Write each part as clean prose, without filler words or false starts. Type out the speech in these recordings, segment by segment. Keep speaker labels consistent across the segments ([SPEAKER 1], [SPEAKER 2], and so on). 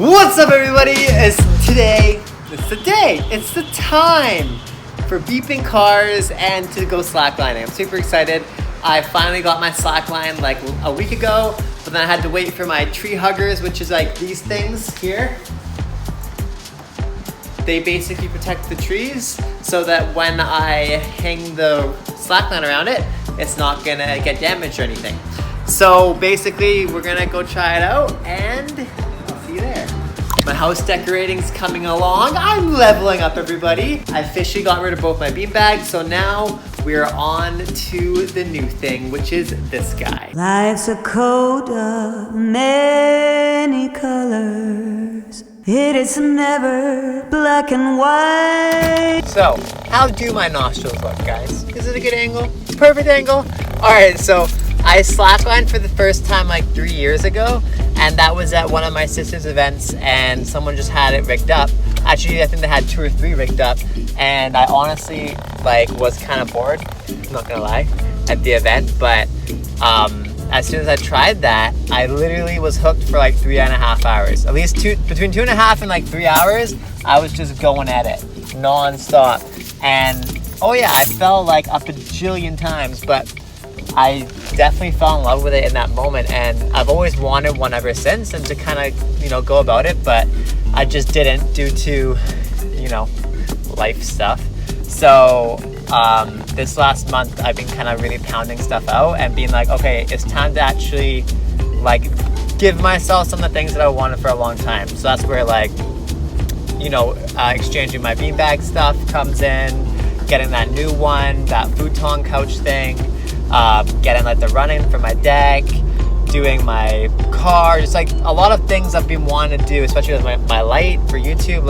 [SPEAKER 1] What's up, everybody? It's the time for beeping cars and to go slacklining. I'm super excited. I finally got my slackline like a week ago, but then I had to wait for my tree huggers, which is like these things here. They basically protect the trees so that when I hang the slackline around it, it's not gonna get damaged or anything. So basically, we're gonna go try it out and I'll see you there. My house decorating's coming along. I'm leveling up, everybody. I officially got rid of both my beanbags, so now we're on to the new thing, which is this guy.
[SPEAKER 2] Life's a coat of many colors. It is never black and white.
[SPEAKER 1] So, how do my nostrils look, guys? Is it a good angle? Perfect angle? All right, so I slacklined for the first time like 3 years ago, and that was at one of my sister's events, and someone just had it rigged up. Actually, I think they had 2 or 3 rigged up, and I honestly was kind of bored, I'm not gonna lie, at the event, but as soon as I tried that, I literally was hooked for like 3.5 hours. At least between 2.5 and like 3 hours, I was just going at it non-stop. And oh yeah, I fell like a bajillion times, but I definitely fell in love with it in that moment, and I've always wanted one ever since, and to kind of, go about it, but I just didn't due to, life stuff. So this last month, I've been kind of really pounding stuff out and being like, okay, it's time to actually give myself some of the things that I wanted for a long time. So that's where exchanging my beanbag stuff comes in, getting that new one, that futon couch thing, getting the running for my deck, doing my car, just a lot of things I've been wanting to do, especially with my light for YouTube.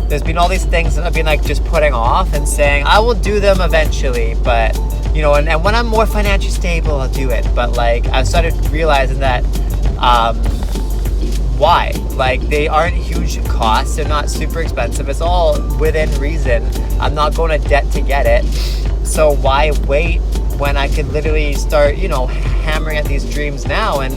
[SPEAKER 1] There's been all these things that I've been just putting off and saying I will do them eventually, but and when I'm more financially stable, I'll do it. But I started realizing that why? They aren't huge costs, they're not super expensive, it's all within reason. I'm not going to debt to get it, so why wait when I could literally start hammering at these dreams now and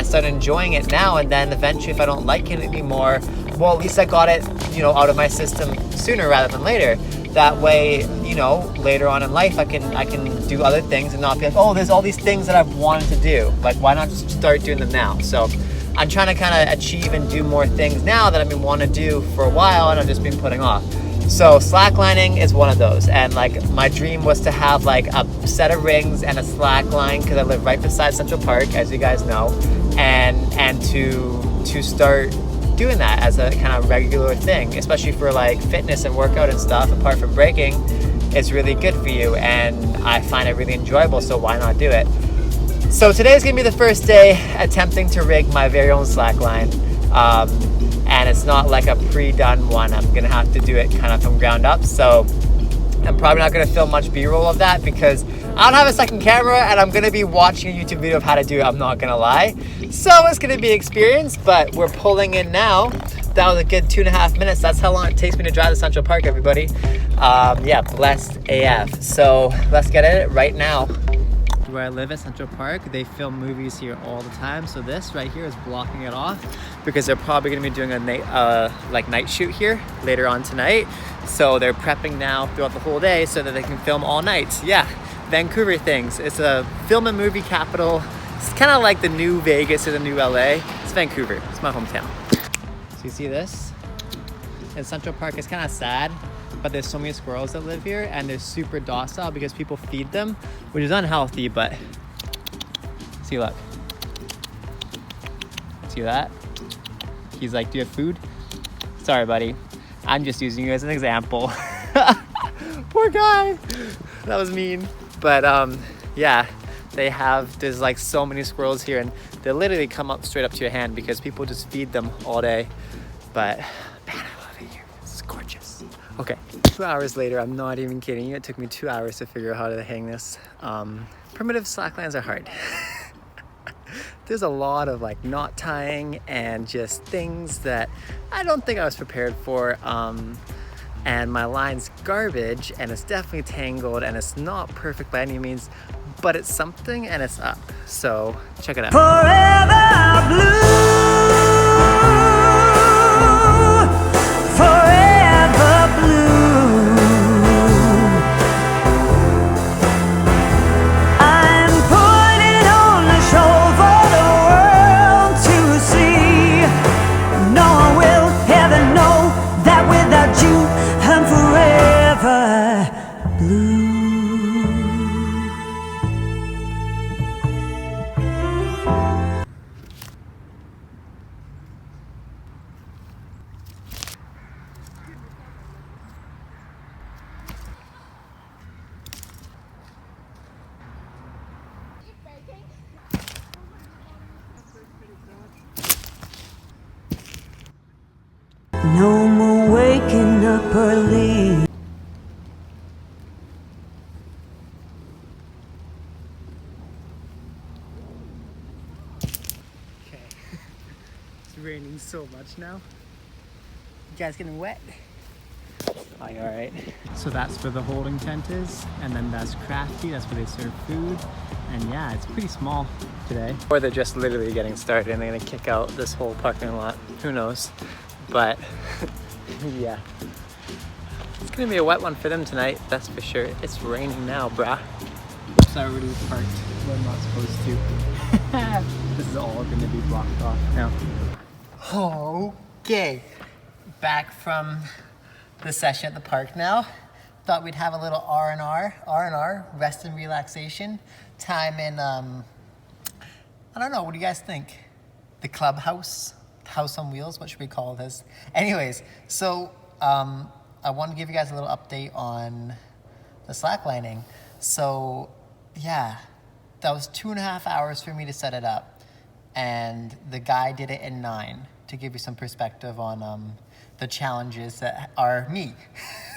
[SPEAKER 1] start enjoying it now, and then eventually if I don't like it anymore, well, at least I got it out of my system sooner rather than later. That way, later on in life I can do other things and not be like, oh, there's all these things that I've wanted to do, why not just start doing them now? So I'm trying to kind of achieve and do more things now that I've been wanting to do for a while and I've just been putting off. So slacklining is one of those, and my dream was to have a set of rings and a slackline, because I live right beside Central Park, as you guys know, and to start doing that as a kind of regular thing, especially for fitness and workout and stuff. Apart from braking, it's really good for you, and I find it really enjoyable, so why not do it? So today's gonna be the first day attempting to rig my very own slackline. And it's not a pre-done one. I'm gonna have to do it kind of from ground up. So I'm probably not gonna film much B-roll of that because I don't have a second camera, and I'm gonna be watching a YouTube video of how to do it, I'm not gonna lie. So it's gonna be experience, but we're pulling in now. That was a good 2.5 minutes. That's how long it takes me to drive to Central Park, everybody. Yeah, blessed AF. So let's get at it right now. Where I live at Central Park, they film movies here all the time, so this right here is blocking it off because they're probably going to be doing a night shoot here later on tonight. So they're prepping now throughout the whole day so that they can film all night. Yeah, Vancouver things. It's a film and movie capital. It's kind of like the new Vegas or the new LA. It's Vancouver. It's my hometown. So you see this? In Central Park, it's kind of sad, but there's so many squirrels that live here, and they're super docile because people feed them, which is unhealthy, but see, look. See that? He's like, do you have food? Sorry, buddy. I'm just using you as an example. Poor guy. That was mean. But yeah, there's so many squirrels here, and they literally come up straight up to your hand because people just feed them all day. But man, I love it here. This is gorgeous. Okay, 2 hours later, I'm not even kidding you. It took me 2 hours to figure out how to hang this. Primitive slacklines are hard. There's a lot of knot tying and just things that I don't think I was prepared for. And my line's garbage, and it's definitely tangled, and it's not perfect by any means, but it's something, and it's up. So check it out.
[SPEAKER 2] Forever blue. waking up early.
[SPEAKER 1] Okay, it's raining so much now. You guys getting wet? Oh, you alright? So that's where the holding tent is, and then that's Crafty, that's where they serve food. And yeah, it's pretty small today. Or they're just literally getting started and they're gonna kick out this whole parking lot. Who knows? But yeah. It's gonna be a wet one for them tonight, that's for sure. It's raining now, brah. Oops, I already parked where I'm not supposed to. This is all gonna be blocked off now. Okay, back from the session at the park now. Thought we'd have a little R&R, rest and relaxation time in, I don't know, what do you guys think? The clubhouse? House on wheels, what should we call this? Anyways, so I want to give you guys a little update on the slacklining. So yeah, that was 2.5 hours for me to set it up. And the guy did it in 9, to give you some perspective on the challenges that are me.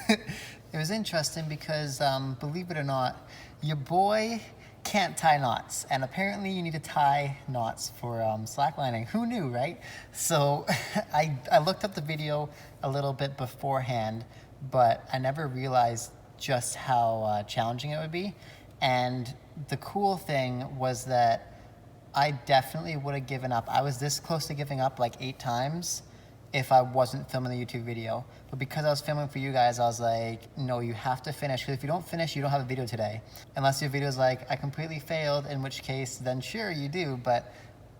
[SPEAKER 1] It was interesting because, believe it or not, your boy can't tie knots, and apparently you need to tie knots for slacklining. Who knew, right? So I looked up the video a little bit beforehand, but I never realized just how challenging it would be. And the cool thing was that I definitely would have given up. I was this close to giving up like 8 times if I wasn't filming the YouTube video. But because I was filming for you guys, I was like, no, you have to finish. Because if you don't finish, you don't have a video today. Unless your video is like, I completely failed, in which case, then sure, you do. But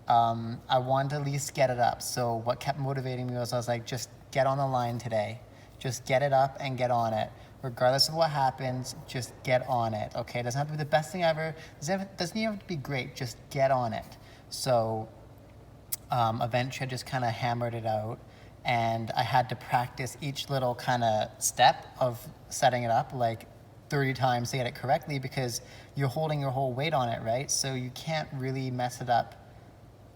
[SPEAKER 1] I wanted to at least get it up. So what kept motivating me was I was like, just get on the line today. Just get it up and get on it. Regardless of what happens, just get on it, okay? It doesn't have to be the best thing ever. It doesn't even have to be great. Just get on it. So eventually I just kind of hammered it out. And I had to practice each little kind of step of setting it up like 30 times to get it correctly, because you're holding your whole weight on it, right? So you can't really mess it up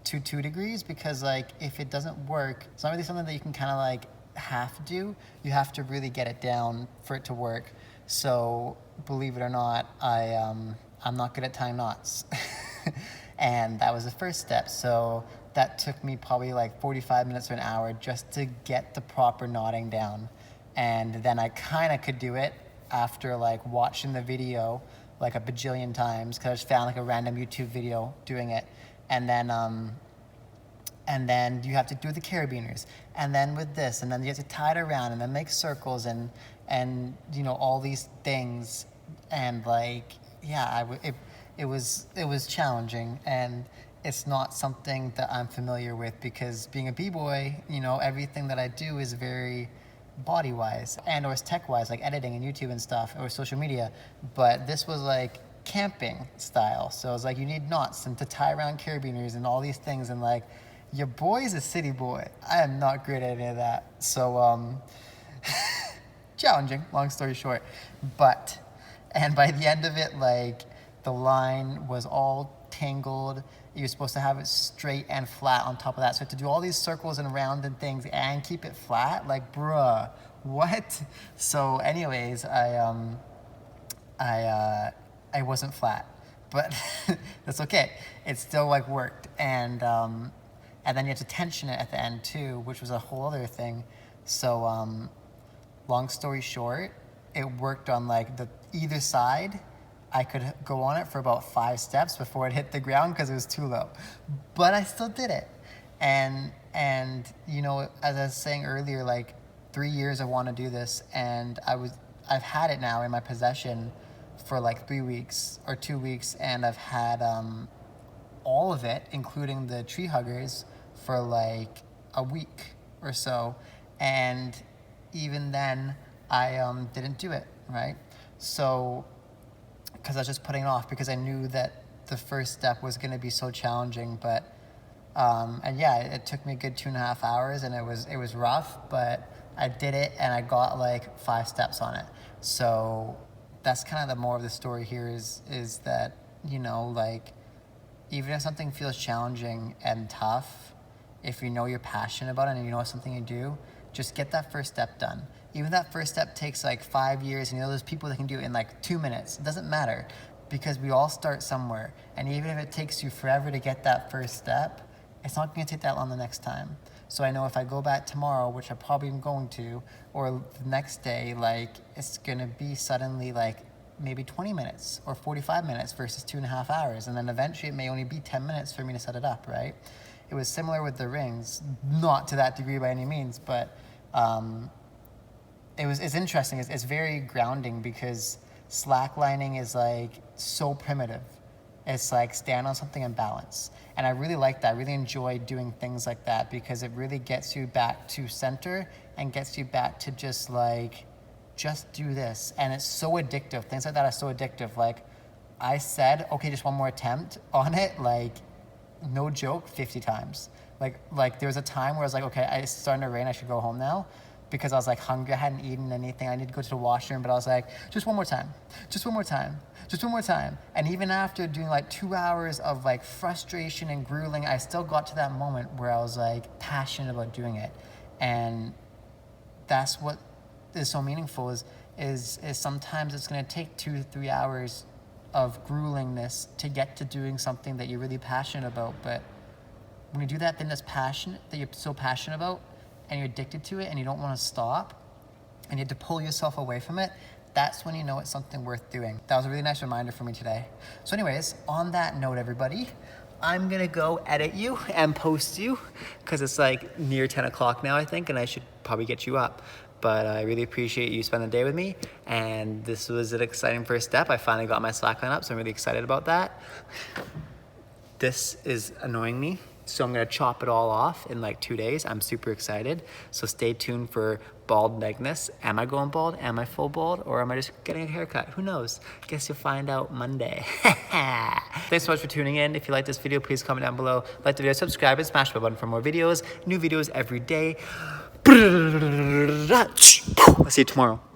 [SPEAKER 1] to 2 degrees, because like if it doesn't work, it's not really something that you can kind of like half do. You have to really get it down for it to work. So believe it or not, I'm not good at tying knots. And that was the first step. So that took me probably like 45 minutes or an hour just to get the proper knotting down. And then I kind of could do it after like watching the video like a bajillion times, because I just found like a random YouTube video doing it. And then you have to do the carabiners, and then with this, and then you have to tie it around and then make circles and you know, all these things. And like, yeah, it was challenging, and it's not something that I'm familiar with, because being a b-boy, you know, everything that I do is very body-wise and or tech-wise, like editing and YouTube and stuff, or social media. But this was like camping style, so it was like you need knots and to tie around carabiners and all these things, and like, your boy's a city boy. I am not great at any of that. So challenging, long story short. And by the end of it, like, the line was all tangled. You're supposed to have it straight and flat on top of that. So to do all these circles and round and things and keep it flat, like, bruh, what? So anyways, I wasn't flat, but that's okay. It still like worked. And then you have to tension it at the end too, which was a whole other thing. So long story short, it worked on like either side. I could go on it for about 5 steps before it hit the ground because it was too low. But I still did it. And you know, as I was saying earlier, like 3 years I want to do this, and I've had it now in my possession for like 3 weeks or 2 weeks, and I've had all of it, including the tree huggers, for like a week or so. And even then I didn't do it, right? So because I was just putting it off, because I knew that the first step was going to be so challenging. But and yeah, it took me a good 2.5 hours, and it was rough, but I did it, and I got like 5 steps on it. So that's kind of the more of the story here is that, you know, like, even if something feels challenging and tough, if you know you're passionate about it and you know it's something you do,
[SPEAKER 3] just get that first step done. Even if that first step takes like 5 years, and there's people that can do it in like 2 minutes, it doesn't matter, because we all start somewhere. And even if it takes you forever to get that first step, it's not gonna take that long the next time. So I know if I go back tomorrow, which I probably am going to, or the next day, like it's gonna be suddenly like maybe 20 minutes or 45 minutes versus 2.5 hours. And then eventually it may only be 10 minutes for me to set it up, right? It was similar with the rings, not to that degree by any means, but it's interesting. It's very grounding because slacklining is like so primitive. It's like stand on something and balance. And I really like that. I really enjoy doing things like that because it really gets you back to center and gets you back to just do this. And it's so addictive. Things like that are so addictive. Like I said, okay, just one more attempt on it. Like no joke, 50 times. Like there was a time where I was like, okay, it's starting to rain. I should go home now. Because I was like hungry, I hadn't eaten anything, I need to go to the washroom, but I was like, just one more time, just one more time, just one more time. And even after doing like 2 hours of like frustration and grueling, I still got to that moment where I was like passionate about doing it. And that's what is so meaningful is sometimes it's gonna take 2 to 3 hours of gruelingness to get to doing something that you're really passionate about. But when you do that thing that you're so passionate about, and you're addicted to it and you don't want to stop and you have to pull yourself away from it, that's when you know it's something worth doing. That was a really nice reminder for me today. So anyways, on that note, everybody, I'm gonna go edit you and post you because it's like near 10 o'clock now, I think, and I should probably get you up. But I really appreciate you spending the day with me, and this was an exciting first step. I finally got my slackline up, so I'm really excited about that. This is annoying me. So I'm gonna chop it all off in like 2 days. I'm super excited. So stay tuned for bald Magnus. Am I going bald? Am I full bald? Or am I just getting a haircut? Who knows? Guess you'll find out Monday. Thanks so much for tuning in. If you like this video, please comment down below. Like the video, subscribe, and smash the bell button for more videos. New videos every day. I'll see you tomorrow.